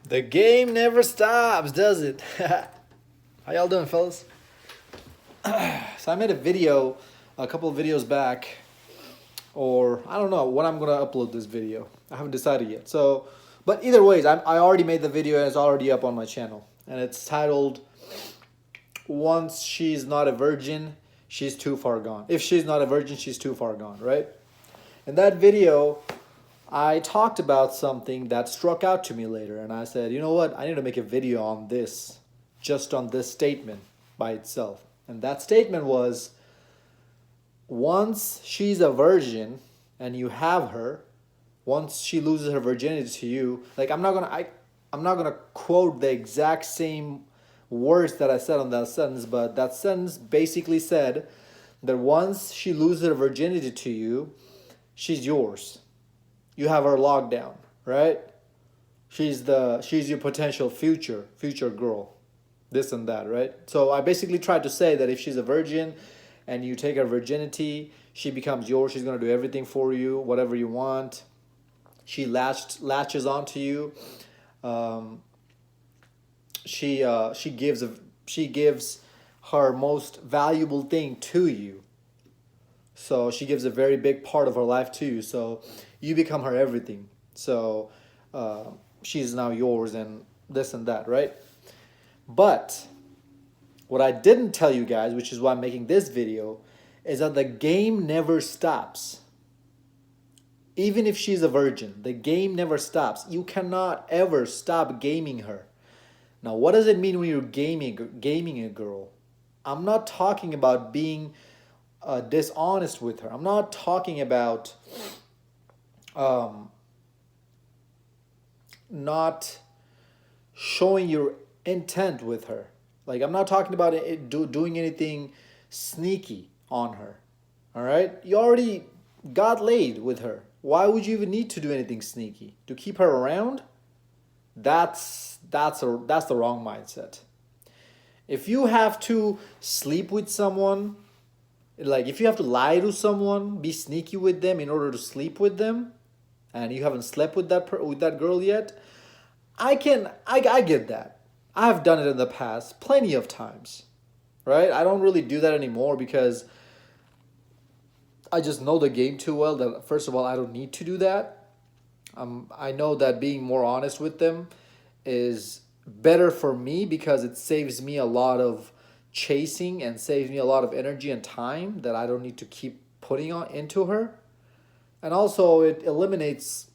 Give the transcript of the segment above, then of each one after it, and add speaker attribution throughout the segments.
Speaker 1: The game never stops, does it? How y'all doing, fellas? So I made a video a couple of videos back, or I don't know when I'm gonna upload this video. I haven't decided yet. So, but either ways, I already made the video and it's already up on my channel, and it's titled "Once She's Not a Virgin, She's Too Far Gone." If she's not a virgin, she's too far gone, right? In that video, I talked about something that struck out to me later, and I said, you know what? I need to make a video on this, just on this statement by itself. And that statement was, once she's a virgin and you have her, once she loses her virginity to you, like I'm not gonna quote the exact same words that I said on that sentence, but that sentence basically said that once she loses her virginity to you, she's yours. You have her locked down, right? She's your potential future girl, this and that, right? So I basically tried to say that if she's a virgin and you take her virginity, she becomes yours. She's gonna do everything for you, whatever you want. She latches onto you. Um, she gives her most valuable thing to you. So she gives a very big part of her life to you. So you become her everything. So she's now yours and this and that, right? But what I didn't tell you guys, which is why I'm making this video, is that the game never stops. Even if she's a virgin, the game never stops. You cannot ever stop gaming her. Now, what does it mean when you're gaming a girl? I'm not talking about being dishonest with her. I'm not talking about not showing your intent with her. Like, I'm not talking about doing anything sneaky on her. All right? You already got laid with her. Why would you even need to do anything sneaky? To keep her around? That's the wrong mindset. If you have to sleep with someone, like if you have to lie to someone, be sneaky with them in order to sleep with them, and you haven't slept with that girl yet, I get that. I've done it in the past plenty of times, right? I don't really do that anymore because I just know the game too well that first of all I don't need to do that. I know that being more honest with them is better for me because it saves me a lot of chasing and saves me a lot of energy and time that I don't need to keep putting on into her. And also it eliminates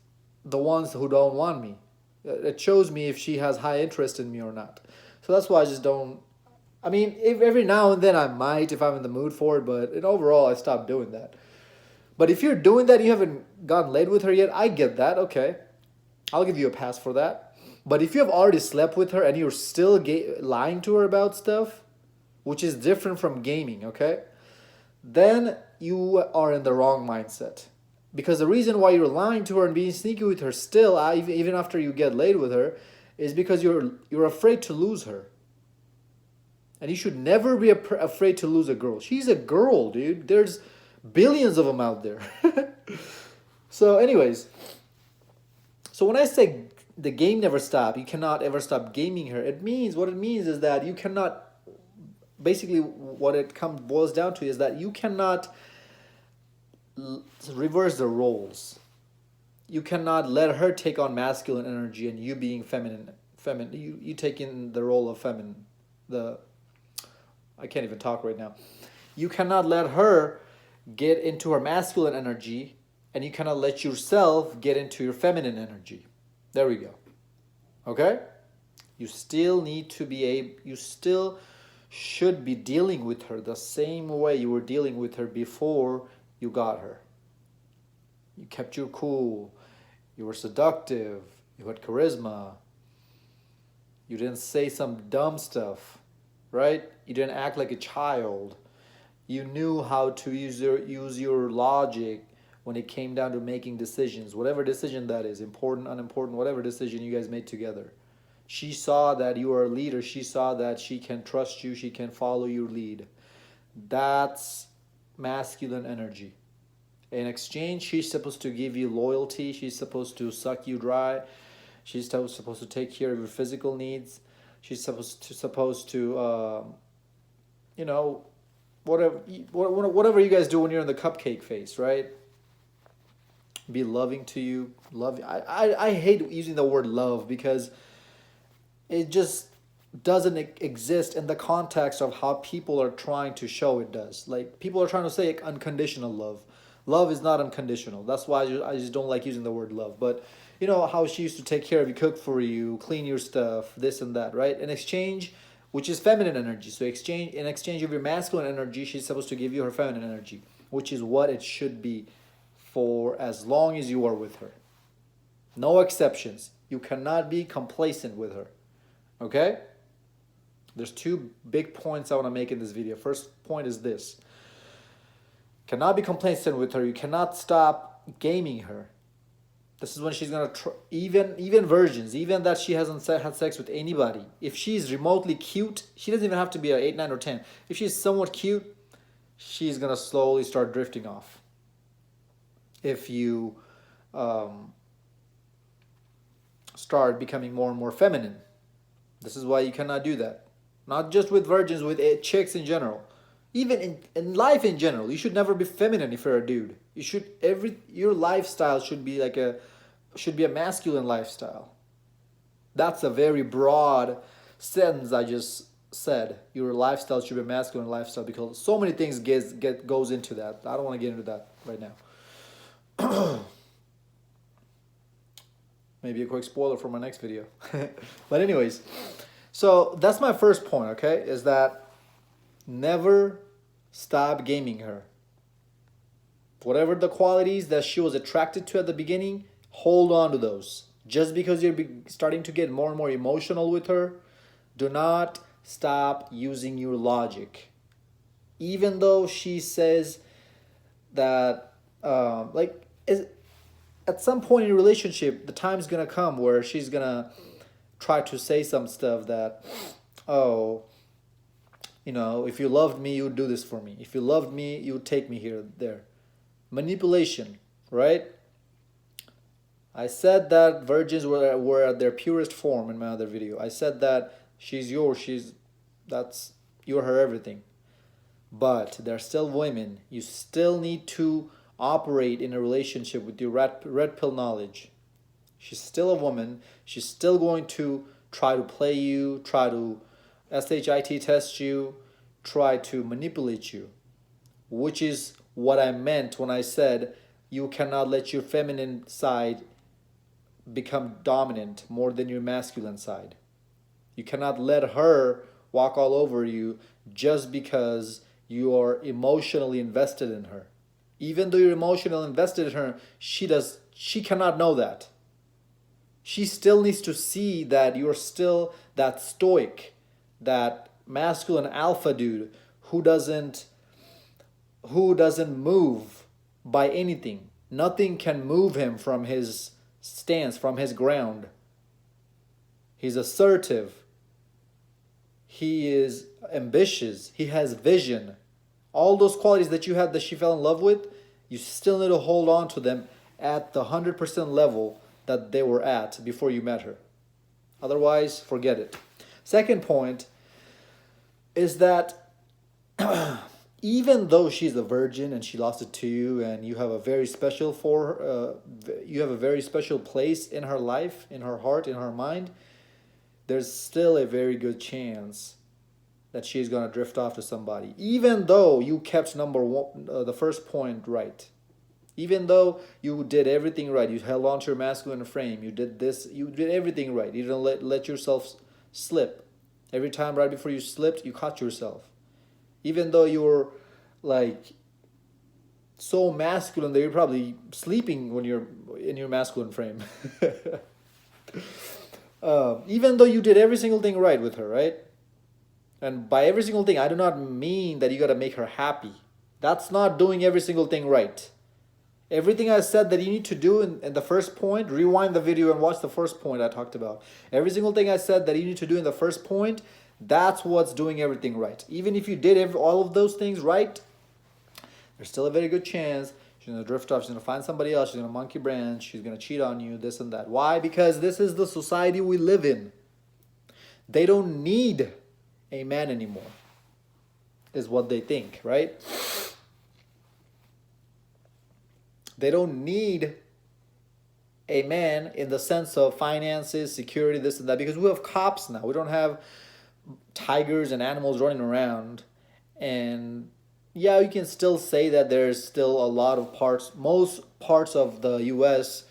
Speaker 1: the ones who don't want me. It shows me if she has high interest in me or not. So that's why I just don't. I mean, if every now and then I might if I'm in the mood for it, but overall I stopped doing that. But if you're doing that, you haven't gotten laid with her yet, I get that, okay. I'll give you a pass for that. But if you have already slept with her and you're still lying to her about stuff, which is different from gaming, okay, then you are in the wrong mindset. Because the reason why you're lying to her and being sneaky with her still, even after you get laid with her, is because you're afraid to lose her. And you should never be afraid to lose a girl. She's a girl, dude. There's billions of them out there. So anyways, so when I say the game never stops, you cannot ever stop gaming her, what it means is that you cannot, basically what it boils down to is that you cannot reverse the roles. You cannot let her take on masculine energy and you being feminine. You taking the role of feminine. I can't even talk right now. You cannot let her get into her masculine energy and you cannot let yourself get into your feminine energy. There we go. Okay? You still you still should be dealing with her the same way you were dealing with her before you got her. You kept your cool. You were seductive. You had charisma. You didn't say some dumb stuff, right? You didn't act like a child. You knew how to use your logic when it came down to making decisions, whatever decision that is, important, unimportant, whatever decision you guys made together. She saw that you are a leader. She saw that she can trust you. She can follow your lead. That's masculine energy. In exchange, she's supposed to give you loyalty. She's supposed to suck you dry. She's supposed to take care of your physical needs. She's supposed to you know, whatever you guys do when you're in the cupcake phase, right? Be loving to you. Love. I hate using the word love because it just doesn't exist in the context of how people are trying to show it does. Like people are trying to say like, unconditional love. Love is not unconditional. That's why I just don't like using the word love. But you know how she used to take care of you, cook for you, clean your stuff, this and that, right? In exchange, which is feminine energy. So in exchange of your masculine energy, she's supposed to give you her feminine energy, which is what it should be for as long as you are with her. No exceptions. You cannot be complacent with her. Okay? There's two big points I want to make in this video. First point is this. Cannot be complacent with her. You cannot stop gaming her. This is when she's going to even virgins, even that she hasn't had sex with anybody. If she's remotely cute, she doesn't even have to be a 8, 9, or 10. If she's somewhat cute, she's going to slowly start drifting off. If you start becoming more and more feminine. This is why you cannot do that. Not just with virgins, with chicks in general. Even in life in general, you should never be feminine if you're a dude. You should your lifestyle should be a masculine lifestyle. That's a very broad sentence I just said. Your lifestyle should be a masculine lifestyle because so many things goes into that. I don't want to get into that right now. Maybe a quick spoiler for my next video. But anyways, so that's my first point, okay? Is that never stop gaming her. Whatever the qualities that she was attracted to at the beginning, hold on to those. Just because you're starting to get more and more emotional with her, do not stop using your logic. Even though she says that, at some point in your relationship, the time's gonna come where she's gonna try to say some stuff that, oh, you know, if you loved me, you would do this for me. If you loved me, you would take me here, there. Manipulation, right? I said that virgins were at their purest form in my other video. I said that she's yours, you're her everything. But they're still women. You still need to operate in a relationship with your red pill knowledge. She's still a woman. She's still going to try to play you, try to SHIT test you, try to manipulate you, which is what I meant when I said you cannot let your feminine side become dominant more than your masculine side. You cannot let her walk all over you just because you are emotionally invested in her. Even though you're emotionally invested in her, she cannot know that. She still needs to see that you're still that stoic, that masculine alpha dude who doesn't move by anything. Nothing can move him from his stance, from his ground. He's assertive. He is ambitious. He has vision. All those qualities that you had that she fell in love with, you still need to hold on to them at the 100% level that they were at before you met her. Otherwise, forget it. Second point is that even though she's a virgin and she lost it to you, and you have a very special you have a very special place in her life, in her heart, in her mind, there's still a very good chance that she's gonna drift off to somebody. Even though you kept the first point right, even though you did everything right, you held on to your masculine frame, you did this, you did everything right, you didn't let yourself slip. Every time right before you slipped, you caught yourself. Even though you were like so masculine that you're probably sleeping when you're in your masculine frame. Even though you did every single thing right with her, right? And by every single thing, I do not mean that you got to make her happy. That's not doing every single thing right. Everything I said that you need to do in the first point, rewind the video and watch the first point I talked about. Every single thing I said that you need to do in the first point, that's what's doing everything right. Even if you did all of those things right, there's still a very good chance She's gonna drift off. She's gonna find somebody else. She's gonna monkey branch. She's gonna cheat on you. This and that. Why? Because this is the society we live in. They don't need a man anymore, is what they think, right? They don't need a man in the sense of finances, security, this and that, because we have cops now. We don't have tigers and animals running around. And yeah, you can still say that there's still a lot of parts, most parts of the US,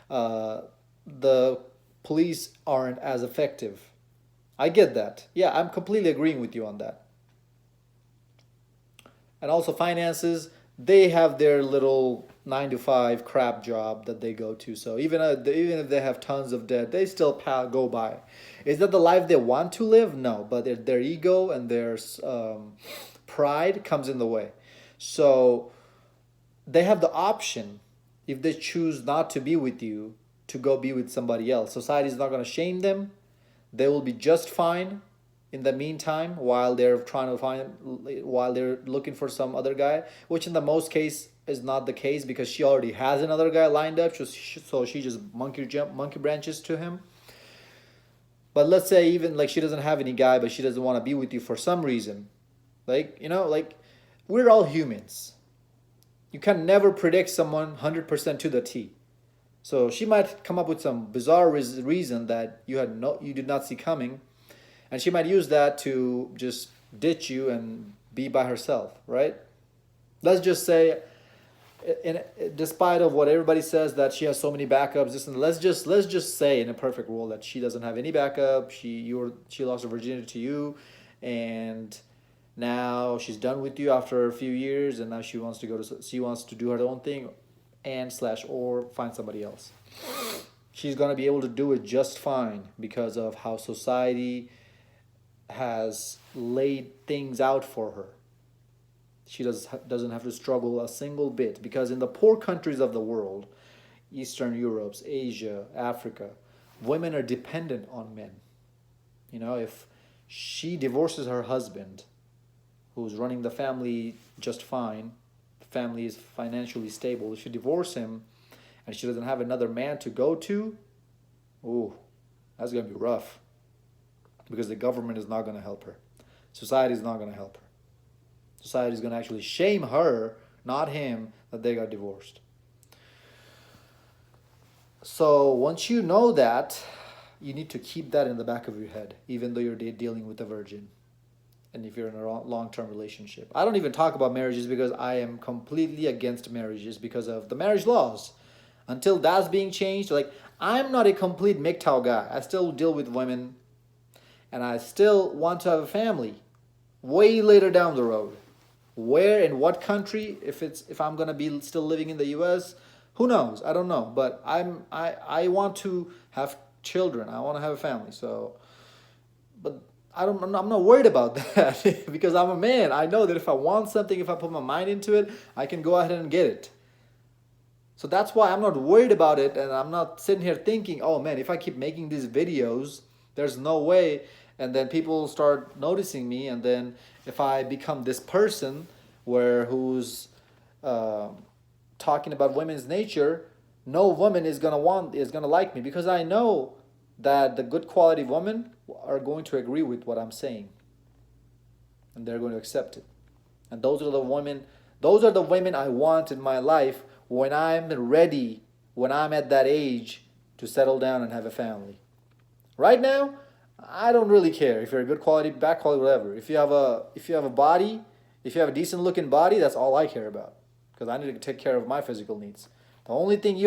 Speaker 1: the police aren't as effective. I get that. Yeah, I'm completely agreeing with you on that. And also finances, they have their little 9 to 5 crap job that they go to. So even if they have tons of debt, they still go by. Is that the life they want to live? No, but their ego and their pride comes in the way. So they have the option, if they choose not to be with you, to go be with somebody else. Society is not going to shame them. They will be just fine in the meantime while they're looking for some other guy, which in the most case is not the case, because she already has another guy lined up, so she just monkey branches to him. But let's say even like she doesn't have any guy, but she doesn't want to be with you for some reason. Like, like we're all humans. You can never predict someone 100% to the T. So she might come up with some bizarre reason that you did not see coming, and she might use that to just ditch you and be by herself, right? Let's just say, despite of what everybody says that she has so many backups, let's just say in a perfect world that she doesn't have any backup. She lost her virginity to you, and now she's done with you after a few years, and now she wants to do her own thing, or find somebody else. She's gonna be able to do it just fine because of how society has laid things out for her. She doesn't have to struggle a single bit, because in the poor countries of the world, Eastern Europe, Asia, Africa, women are dependent on men. If she divorces her husband, who's running the family just fine, the family is financially stable, if she divorces him and she doesn't have another man to go to, ooh, that's going to be rough. Because the government is not going to help her. Society is not going to help her. Society is going to actually shame her, not him, that they got divorced. So once you know that, you need to keep that in the back of your head, even though you're dealing with a virgin. And if you're in a long-term relationship. I don't even talk about marriages because I am completely against marriages because of the marriage laws. Until that's being changed, like, I'm not a complete MGTOW guy. I still deal with women, and I still want to have a family way later down the road. Where, in what country, if I'm gonna be still living in the US, who knows? I don't know. But I want to have children. I want to have a family. So, but I'm not worried about that because I'm a man. I know that if I want something, if I put my mind into it, I can go ahead and get it. So that's why I'm not worried about it, and I'm not sitting here thinking, oh man, if I keep making these videos, there's no way. And then people start noticing me, and then if I become this person who's talking about women's nature, no woman is gonna like me, because I know that the good quality women are going to agree with what I'm saying, and they're going to accept it. And those are the women I want in my life when I'm ready, when I'm at that age to settle down and have a family. Right now, I don't really care if you're a good quality, bad quality, whatever. If you have a body, if you have a decent looking body, that's all I care about, because I need to take care of my physical needs. The only thing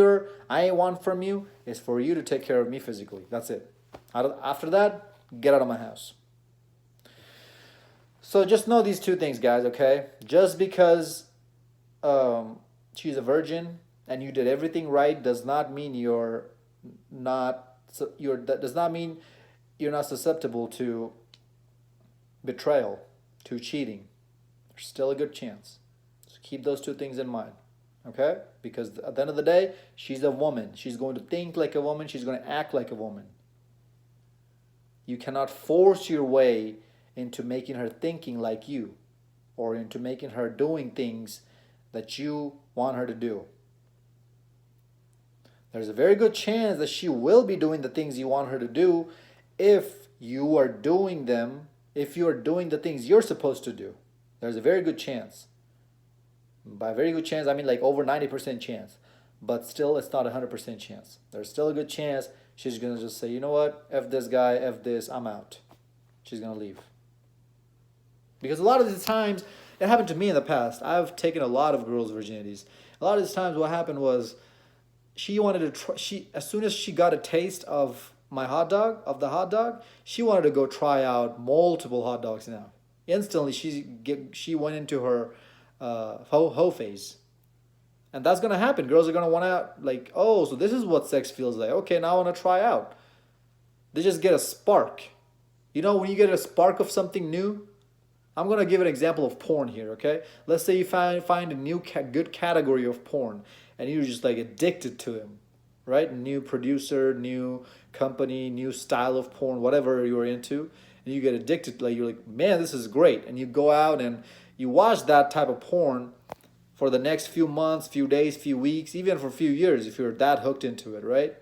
Speaker 1: I want from you is for you to take care of me physically. That's it. After that, get out of my house. So just know these two things, guys, okay? Just because she's a virgin and you did everything right does not mean that does not mean you're not susceptible to betrayal, to cheating. There's still a good chance. So keep those two things in mind. Okay? Because at the end of the day, she's a woman. She's going to think like a woman. She's going to act like a woman. You cannot force your way into making her thinking like you, or into making her doing things that you want her to do. There's a very good chance that she will be doing the things you want her to do if you are doing them, if you are doing the things you're supposed to do. There's a very good chance. By very good chance, I mean like over 90% chance. But still, it's not 100% chance. There's still a good chance she's going to just say, you know what, F this guy, F this, I'm out. She's going to leave. Because a lot of the times, it happened to me in the past. I've taken a lot of girls' virginities. A lot of the times what happened was she wanted to try, as soon as she got a taste of my hot dog, she wanted to go try out multiple hot dogs now. Instantly, she went into her ho phase. And that's going to happen. Girls are going to want to, like, oh, so this is what sex feels like. Okay, now I want to try out. They just get a spark. You know, when you get a spark of something new, I'm going to give an example of porn here, okay? Let's say you find a new good category of porn, and you're just, like, addicted to him, right? New producer, new company, new style of porn, whatever you're into, and you get addicted. Like, you're like, man, this is great. And you go out and you watch that type of porn for the next few months, few days, few weeks, even for a few years if you're that hooked into it, right?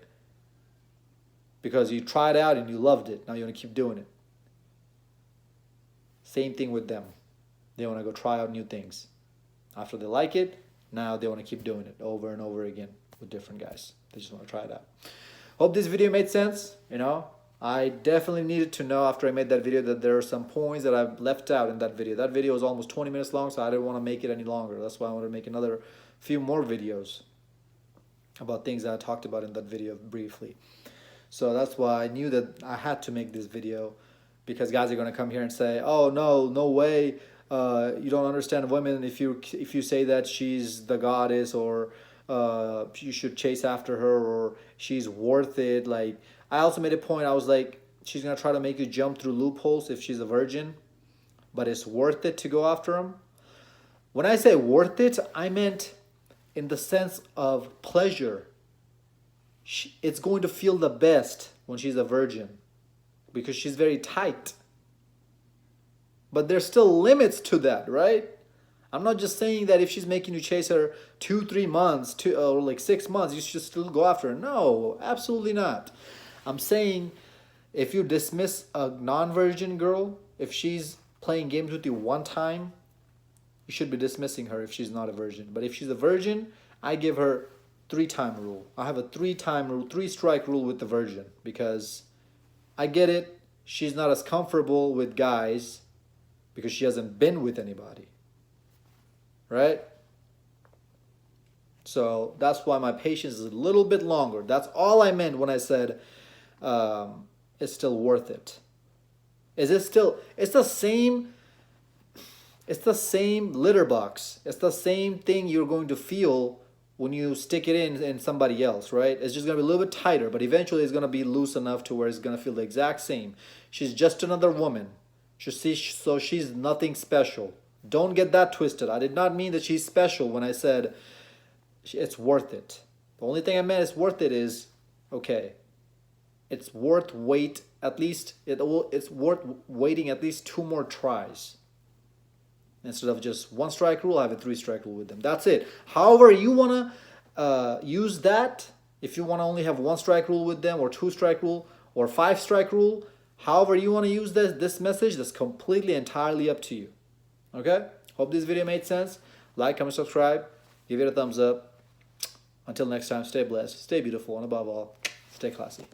Speaker 1: Because you tried out and you loved it. Now you want to keep doing it. Same thing with them. They want to go try out new things. After they like it, now they want to keep doing it over and over again with different guys. They just want to try it out. Hope this video made sense. You know, I definitely needed to know after I made that video that there are some points that I've left out in that video. That video was almost 20 minutes long, so I didn't want to make it any longer. That's why I wanted to make another few more videos about things that I talked about in that video briefly. So that's why I knew that I had to make this video, because guys are going to come here and say, oh, no way, you don't understand women if you say that she's the goddess, or you should chase after her, or she's worth it. Like, I also made a point. I was like, she's going to try to make you jump through loopholes if she's a virgin, but it's worth it to go after him. When I say worth it, I meant in the sense of pleasure. It's going to feel the best when she's a virgin because she's very tight. But there's still limits to that, right? I'm not just saying that if she's making you chase her 2-3 months, or like 6 months, you should still go after her. No, absolutely not. I'm saying if you dismiss a non-virgin girl, if she's playing games with you one time, you should be dismissing her if she's not a virgin. But if she's a virgin, I give her 3-time rule. I have a 3-time rule, 3-strike rule with the virgin, because I get it. She's not as comfortable with guys because she hasn't been with anybody. Right? So that's why my patience is a little bit longer. That's all I meant when I said it's still worth it. Is it still? It's the same litter box. It's the same thing you're going to feel when you stick it in somebody else, right? It's just going to be a little bit tighter, but eventually it's going to be loose enough to where it's going to feel the exact same. She's just another woman. So she's nothing special. Don't get that twisted. I did not mean that she's special when I said it's worth it. The only thing I meant it's worth it is, okay, it's worth it's worth waiting at least 2 more tries. Instead of just 1-strike rule, I have a 3-strike rule with them. That's it. However you want to use that, if you want to only have 1-strike rule with them, or 2-strike rule, or 5-strike rule, however you want to use this message, that's completely entirely up to you. Okay? Hope this video made sense. Like, comment, subscribe. Give it a thumbs up. Until next time, stay blessed, stay beautiful, and above all, stay classy.